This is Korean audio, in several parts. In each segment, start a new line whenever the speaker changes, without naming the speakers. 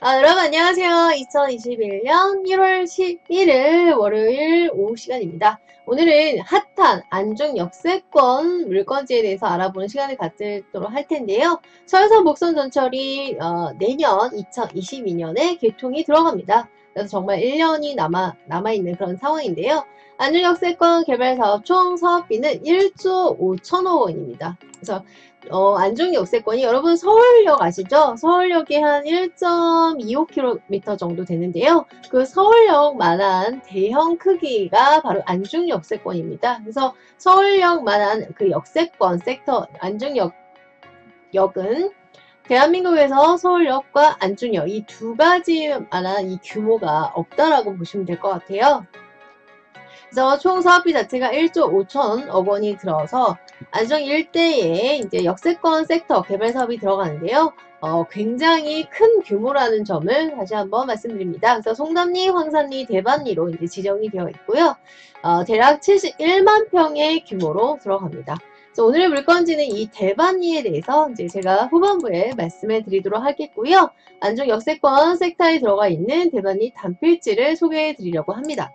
여러분 안녕하세요. 2021년 1월 11일 월요일 오후 시간입니다. 오늘은 핫한 안중 역세권 물건지에 대해서 알아보는 시간을 갖도록 할 텐데요. 서해선 목선 전철이 내년 2022년에 개통이 들어갑니다. 그래서 정말 1년이 남아있는 그런 상황인데요. 안중 역세권 개발 사업 총 사업비는 1조 5천억 원입니다. 그래서 안중 역세권이 여러분 서울역 아시죠? 서울역이 한 1.25km 정도 되는데요. 그 서울역만한 대형 크기가 바로 안중 역세권입니다. 그래서 서울역만한 그 역세권 섹터 안중역은 대한민국에서 서울역과 안중역 이 두 가지만한 이 규모가 없다라고 보시면 될 것 같아요. 그래서 총 사업비 자체가 1조 5천억 원이 들어서 안중 일대에 이제 역세권 섹터 개발 사업이 들어가는데요. 굉장히 큰 규모라는 점을 다시 한번 말씀드립니다. 그래서 송담리, 황산리, 대반리로 이제 지정이 되어 있고요. 대략 71만 평의 규모로 들어갑니다. 그래서 오늘의 물건지는 이 대반리에 대해서 이제 제가 후반부에 말씀해 드리도록 하겠고요. 안중 역세권 섹터에 들어가 있는 대반리 단필지를 소개해 드리려고 합니다.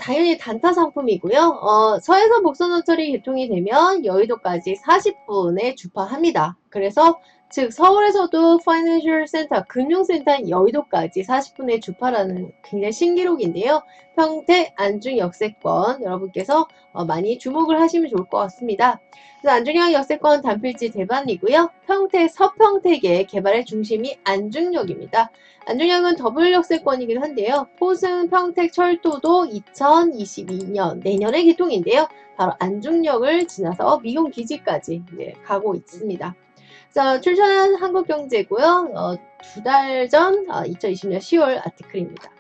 당연히 단타 상품이고요. 서해선 목선전철이 개통이 되면 여의도까지 40분에 주파합니다. 그래서 즉 서울에서도 파이낸셜 센터, 금융센터인 여의도까지 40분에 주파라는 굉장히 신기록인데요. 평택 안중 역세권 여러분께서 많이 주목을 하시면 좋을 것 같습니다. 그래서 안중역 역세권 단필지 대반이고요. 평택 서평택의 개발의 중심이 안중역입니다. 안중역은 더블 역세권이기도 한데요. 포승 평택 철도도 2022년 내년에 개통인데요. 바로 안중역을 지나서 미용 기지까지 가고 있습니다. 그래서 출처는 한국경제고요. 2달 전 2020년 10월 아티클입니다.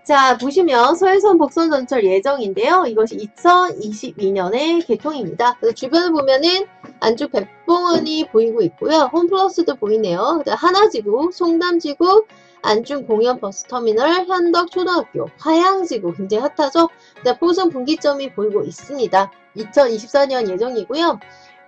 자, 보시면 서해선 복선전철 예정인데요. 이것이 2022년에 개통입니다. 그래서 주변을 보면은 안쪽 백봉원이 보이고 있고요. 홈플러스도 보이네요. 하나지구, 송담지구, 안중 공연버스터미널, 현덕초등학교, 화양지구 굉장히 핫하죠. 포승 분기점이 보이고 있습니다. 2024년 예정이고요.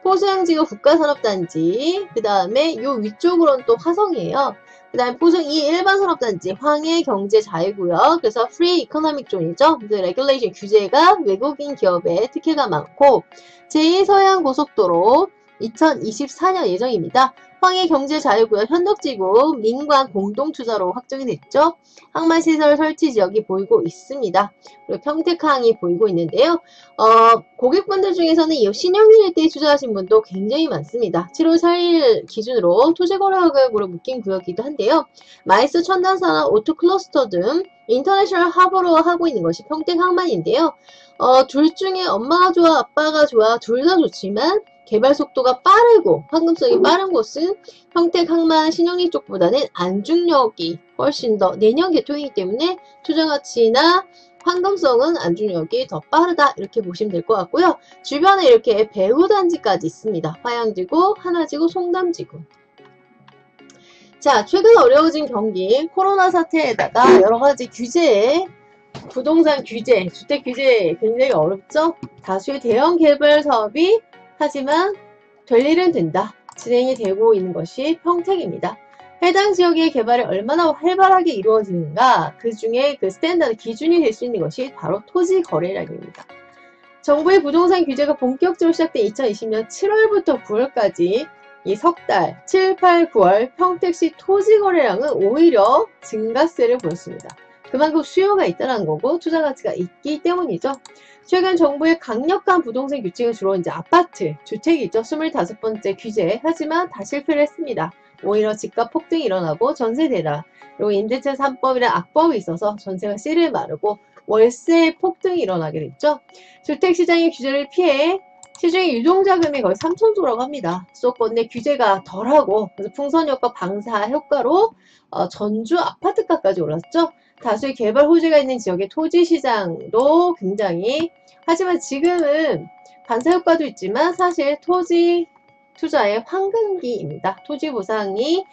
포승지구 국가산업단지, 그 다음에 요 위쪽으로는 또 화성이에요. 그 다음에 포승 2 일반산업단지, 황해경제자유구역, 그래서 프리 이코노믹 존이죠. 레귤레이션 규제가 외국인 기업에 특혜가 많고, 제2서해안고속도로 2024년 예정입니다. 황해경제자유구역 현덕지구 민관 공동투자로 확정이 됐죠. 항만시설 설치 지역이 보이고 있습니다. 그리고 평택항이 보이고 있는데요. 고객분들 중에서는 이 신영일 일대에 투자하신 분도 굉장히 많습니다. 7월 4일 기준으로 토지거래가격으로 묶인 구역이기도 한데요. 마이스 첨단산업 오토클러스터 등 인터내셔널 하버로 하고 있는 것이 평택항만인데요. 둘 중에 엄마가 좋아 아빠가 좋아 둘 다 좋지만 개발 속도가 빠르고 황금성이 빠른 곳은 평택, 항만, 신영리 쪽보다는 안중역이 훨씬 더 내년 개통이기 때문에 투자가치나 황금성은 안중역이 더 빠르다 이렇게 보시면 될 것 같고요. 주변에 이렇게 배후단지까지 있습니다. 화양지구, 하나지구, 송담지구. 자, 최근 어려워진 경기 코로나 사태에다가 여러가지 규제, 부동산 규제, 주택 규제 굉장히 어렵죠? 다수의 대형 개발 사업이 하지만 될 일은 된다. 진행이 되고 있는 것이 평택입니다. 해당 지역의 개발이 얼마나 활발하게 이루어지는가 그 중에 그 스탠다드 기준이 될 수 있는 것이 바로 토지 거래량입니다. 정부의 부동산 규제가 본격적으로 시작된 2020년 7월부터 9월까지 이 석 달 7, 8, 9월 평택시 토지 거래량은 오히려 증가세를 보였습니다. 그만큼 수요가 있다는 거고 투자 가치가 있기 때문이죠. 최근 정부의 강력한 부동산 규칙은 주로 이제 아파트, 주택이죠. 25번째 규제. 하지만 다 실패를 했습니다. 오히려 집값 폭등이 일어나고 전세 대란, 그리고 임대차 3법이라는 악법이 있어서 전세가 씨를 마르고 월세 폭등이 일어나게 됐죠. 주택시장의 규제를 피해 시중의 유동자금이 거의 3천조라고 합니다. 수도권 내 규제가 덜하고 그래서 풍선효과 방사 효과로 전주 아파트가까지 올랐죠. 다수의 개발 호재가 있는 지역의 토지 시장도 굉장히 하지만 지금은 반사 효과도 있지만 사실 토지 투자의 황금기입니다. 토지 보상이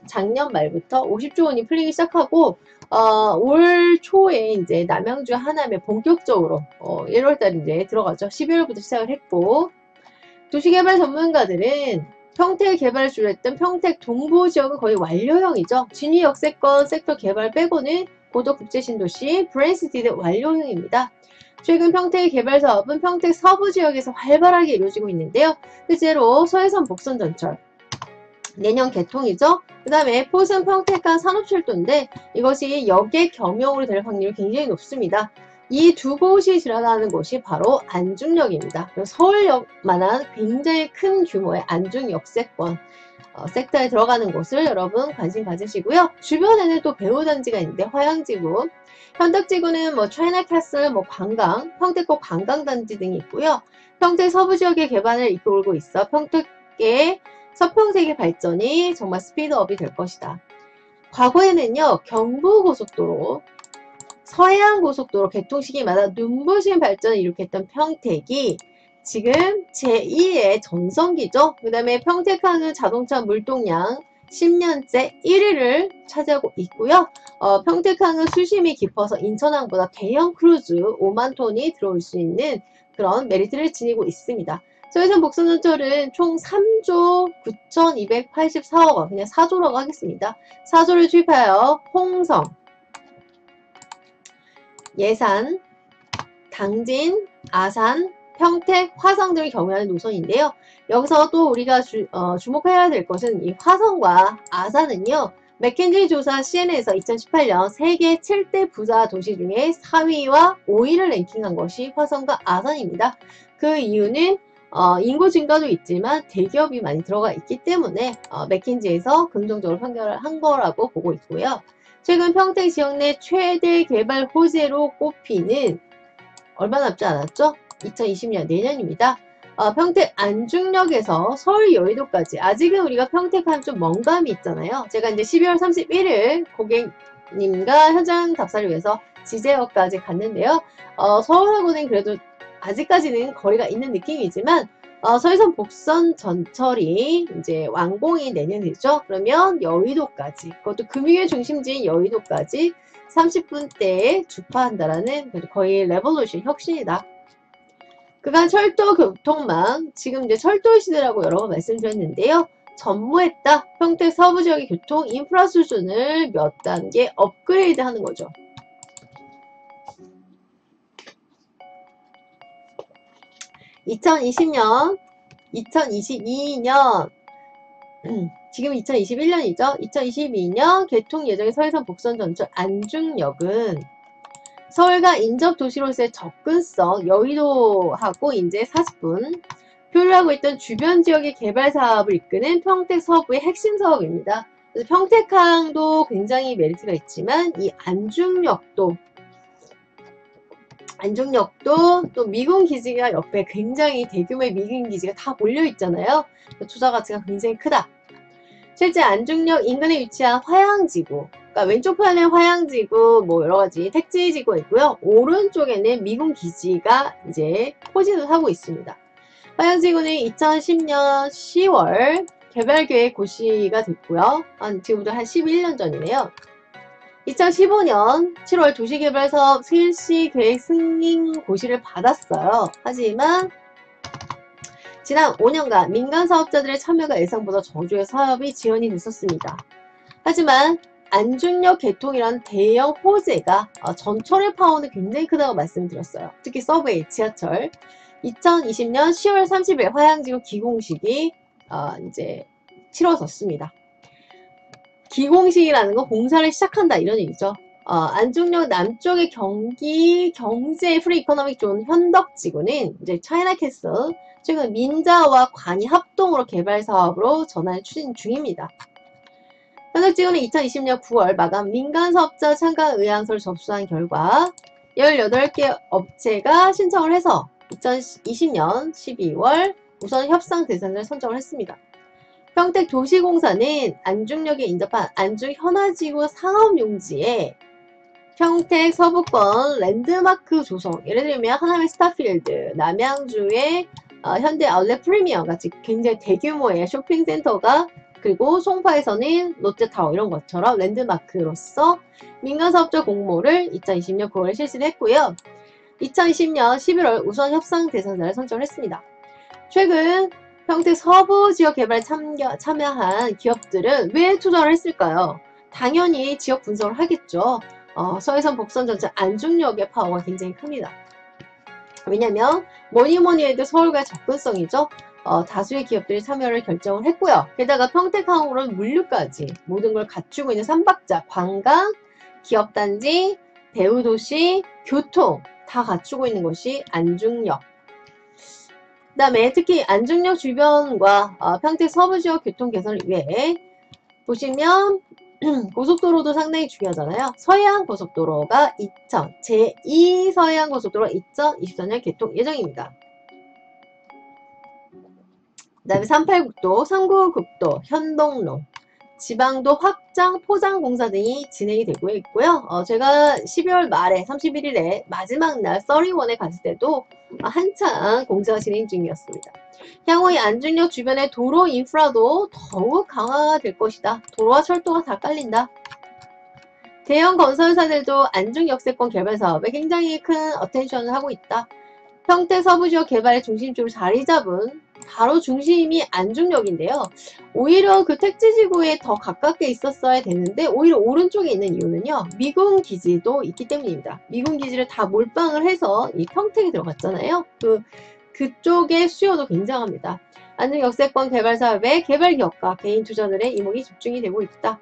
작년 말부터 50조 원이 풀리기 시작하고 올 초에 이제 남양주 하남에 본격적으로 1월달에 이제 들어가죠. 12월부터 시작을 했고 도시개발 전문가들은 평택 개발을 주도했던 평택 동부 지역은 거의 완료형이죠. 진위 역세권 섹터 개발 빼고는 고도 국제신도시 브랜스티드 완료형입니다. 최근 평택의 개발 사업은 평택 서부 지역에서 활발하게 이루어지고 있는데요. 실제로 서해선 복선 전철 내년 개통이죠. 그 다음에 포승 평택간 산업철도인데 이것이 여객 경영으로 될 확률이 굉장히 높습니다. 이 두 곳이 지나가는 곳이 바로 안중역입니다. 서울역만한 굉장히 큰 규모의 안중 역세권 섹터에 들어가는 곳을 여러분 관심 가지시고요. 주변에는 또 배후단지가 있는데 화양지구, 현덕지구는 뭐 차이나캐슬, 뭐 관광, 평택고 관광단지 등이 있고요. 평택 서부 지역의 개발을 이끌고 있어 평택의 서평택의 발전이 정말 스피드업이 될 것이다. 과거에는요, 경부고속도로, 서해안고속도로 개통 시기마다 눈부신 발전을 일으켰던 평택이 지금 제2의 전성기죠. 그 다음에 평택항은 자동차 물동량 10년째 1위를 차지하고 있고요. 평택항은 수심이 깊어서 인천항보다 대형 크루즈 5만 톤이 들어올 수 있는 그런 메리트를 지니고 있습니다. 서해선 복선전철은 총 3조 9,284억 원, 그냥 4조라고 하겠습니다. 4조를 투입하여 홍성, 예산, 당진, 아산, 평택, 화성 등을 경유하는 노선인데요. 여기서 또 우리가 주목해야 될 것은 이 화성과 아산은요. 맥켄지 조사 CN에서 2018년 세계 7대 부자 도시 중에 4위와 5위를 랭킹한 것이 화성과 아산입니다. 그 이유는 인구 증가도 있지만 대기업이 많이 들어가 있기 때문에 맥킨지에서 긍정적으로 판결을 한 거라고 보고 있고요. 최근 평택 지역 내 최대 개발 호재로 꼽히는 얼마 남지 않았죠? 2020년 내년입니다. 평택 안중역에서 서울 여의도까지 아직은 우리가 평택하면 좀 먼 감이 있잖아요. 제가 이제 12월 31일 고객님과 현장 답사를 위해서 지제역까지 갔는데요. 서울하고는 그래도 아직까지는 거리가 있는 느낌이지만 서해선 복선 전철이 이제 완공이 내년이죠. 그러면 여의도까지, 그것도 금융의 중심지인 여의도까지 30분대에 주파한다라는 거의 레볼루션 혁신이다. 그간 철도 교통망, 지금 이제 철도 시대라고 여러 번 말씀드렸는데요. 전무했다. 평택 서부 지역의 교통 인프라 수준을 몇 단계 업그레이드 하는 거죠. (2020년) 2022년 지금 2021년이죠. 2022년 개통 예정의 서해선 복선 전철 안중역은 서울과 인접 도시로서의 접근성, 여의도하고 이제 40분 표류하고 있던 주변 지역의 개발 사업을 이끄는 평택 서부의 핵심 사업입니다. 그래서 평택항도 굉장히 메리트가 있지만 이 안중역도 또 미군 기지가 옆에 굉장히 대규모의 미군 기지가 다 몰려 있잖아요. 투자 가치가 굉장히 크다. 실제 안중역 인근에 위치한 화양지구, 그러니까 왼쪽 편에 화양지구, 뭐 여러가지 택지지구가 있고요. 오른쪽에는 미군 기지가 이제 포진을 하고 있습니다. 화양지구는 2010년 10월 개발계획 고시가 됐고요. 지금부터 한 11년 전이네요. 2015년 7월 도시개발사업 실시계획 승인 고시를 받았어요. 하지만 지난 5년간 민간사업자들의 참여가 예상보다 저조해 사업이 지연이 됐었습니다. 하지만 안중역 개통이란 대형 호재가 전철의 파워는 굉장히 크다고 말씀드렸어요. 특히 서브웨이, 지하철. 2020년 10월 30일 화양지구 기공식이 이제 치러졌습니다. 기공식이라는 건 공사를 시작한다 이런 얘기죠. 안중역 남쪽의 경기 경제 프리 이코노믹 존 현덕지구는 이제 차이나캐슬 최근 민자와 관이 합동으로 개발 사업으로 전환 추진 중입니다. 현덕지구는 2020년 9월 마감 민간 사업자 참가 의향서를 접수한 결과 18개 업체가 신청을 해서 2020년 12월 우선 협상 대상자를 선정을 했습니다. 평택 도시공사는 안중역에 인접한 안중 현화지구 상업용지에 평택 서부권 랜드마크 조성, 예를 들면 하남의 스타필드, 남양주의 현대 아울렛 프리미엄 같이 굉장히 대규모의 쇼핑센터가, 그리고 송파에서는 롯데타워 이런 것처럼 랜드마크로서 민간사업자 공모를 2020년 9월에 실시를 했고요. 2020년 11월 우선 협상 대상자를 선정을 했습니다. 최근 평택 서부 지역 개발에 참여한 기업들은 왜 투자를 했을까요? 당연히 지역 분석을 하겠죠. 서해선 복선 전체 안중역의 파워가 굉장히 큽니다. 왜냐면 뭐니 해도 서울과의 접근성이죠. 다수의 기업들이 참여를 결정을 했고요. 게다가 평택항으로는 물류까지 모든 걸 갖추고 있는 삼박자, 관광, 기업단지, 배후도시, 교통 다 갖추고 있는 곳이 안중역. 그 다음에 특히 안중역 주변과 평택 서부지역 교통 개선을 위해 보시면 고속도로도 상당히 중요하잖아요. 서해안고속도로가 제2 서해안고속도로가 2024년 개통 예정입니다. 그 다음에 38국도, 39국도, 현동로, 지방도 확장, 포장 공사 등이 진행이 되고 있고요. 제가 12월 말에 31일에 마지막 날 31에 갔을 때도 한창 공사가 진행 중이었습니다. 향후 이 안중역 주변의 도로 인프라도 더욱 강화될 것이다. 도로와 철도가 다 깔린다. 대형 건설사들도 안중역세권 개발 사업에 굉장히 큰 어텐션을 하고 있다. 평택 서부지역 개발의 중심적으로 자리 잡은 바로 중심이 안중역인데요. 오히려 그 택지지구에 더 가깝게 있었어야 되는데 오히려 오른쪽에 있는 이유는요. 미군 기지도 있기 때문입니다. 미군 기지를 다 몰빵을 해서 이 평택에 들어갔잖아요. 그쪽의 수요도 굉장합니다. 안중역세권 개발 사업에 개발기업과 개인 투자들의 이목이 집중이 되고 있다.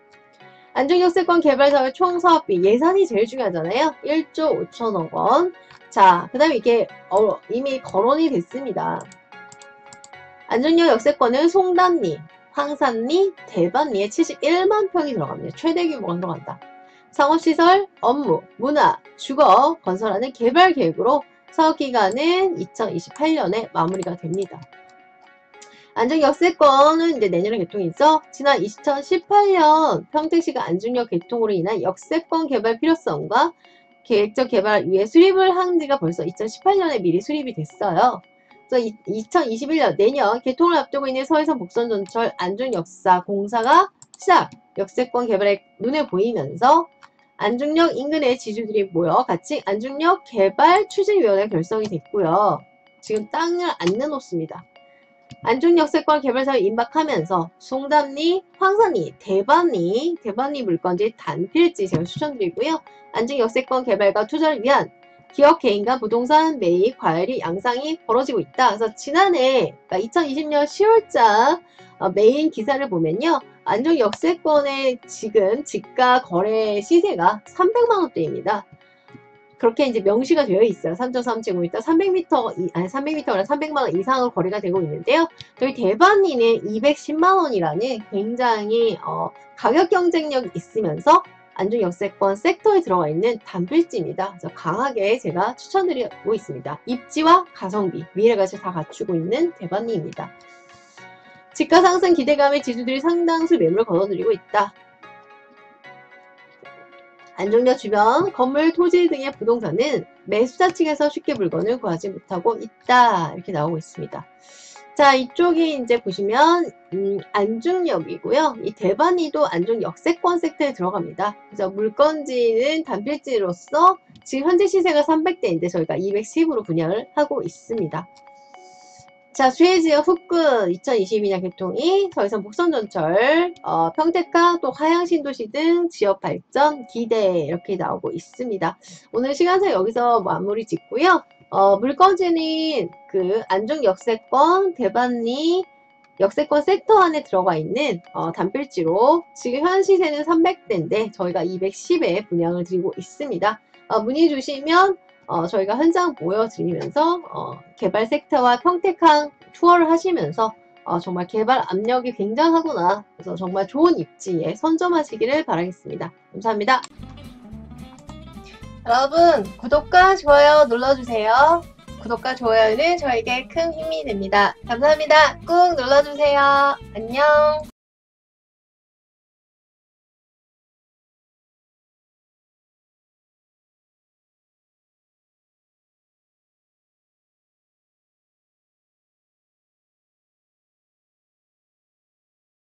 안중역세권 개발 사업의 총 사업비 예산이 제일 중요하잖아요. 1조 5천억 원. 자, 그 다음에 이게 이미 거론이 됐습니다. 안중역 역세권은 송단리, 황산리, 대반리에 71만 평이 들어갑니다. 최대 규모가 들어간다. 상업시설, 업무, 문화, 주거 건설하는 개발 계획으로 사업기간은 2028년에 마무리가 됩니다. 안중역 역세권은 이제 내년에 개통이죠. 지난 2018년 평택시가 안중역 개통으로 인한 역세권 개발 필요성과 계획적 개발 위해 수립을 한 지가 벌써 2018년에 미리 수립이 됐어요. 그래서 2021년 내년 개통을 앞두고 있는 서해선 복선전철 안중역사 공사가 시작! 역세권 개발에 눈에 보이면서 안중역 인근의 지주들이 모여 같이 안중역 개발 추진위원회 결성이 됐고요. 지금 땅을 안 내놓습니다. 안중역세권 개발 사업에 임박하면서 송담리, 황산리, 대반리 물건지 단필지 제가 추천드리고요. 안중역세권 개발과 투자를 위한 기업 개인 간 부동산 매입 과열이 양상이 벌어지고 있다. 그래서 지난해 2020년 10월자 메인 기사를 보면요. 안중역세권의 지금 지가 거래 시세가 300만원대입니다. 그렇게 이제 명시가 되어 있어요. 3.3제곱미터 300m가 300만원 이상으로 거래가 되고 있는데요. 저희 대반리는 210만원이라는 굉장히 가격 경쟁력이 있으면서 안중역세권 섹터에 들어가 있는 단필지입니다. 그래서 강하게 제가 추천드리고 있습니다. 입지와 가성비, 미래가치 다 갖추고 있는 대반리입니다. 지가 상승 기대감에 지주들이 상당수 매물을 거둬들이고 있다. 안중역 주변 건물, 토지 등의 부동산은 매수자 측에서 쉽게 물건을 구하지 못하고 있다. 이렇게 나오고 있습니다. 자, 이쪽이 이제 보시면 안중역이고요. 이 대반리도 안중역세권 섹터에 들어갑니다. 그래서 물건지는 단필지로서 지금 현재 시세가 300대인데 저희가 210으로 분양을 하고 있습니다. 자, 수혜지역 후끝 2022년 개통이 서해선 복선전철, 평택과 또 하양신도시 등 지역 발전 기대 이렇게 나오고 있습니다. 오늘 시간상 여기서 마무리 짓고요. 물건지는 그 안중역세권, 대반리, 역세권 섹터 안에 들어가 있는 단필지로 지금 현 시세는 300대인데 저희가 210에 분양을 드리고 있습니다. 문의 주시면 저희가 현장 보여드리면서 개발 섹터와 평택항 투어를 하시면서 정말 개발 압력이 굉장하구나. 그래서 정말 좋은 입지에 선점하시기를 바라겠습니다. 감사합니다. 여러분 구독과 좋아요 눌러주세요. 구독과 좋아요는 저에게 큰 힘이 됩니다. 감사합니다. 꾹 눌러주세요. 안녕.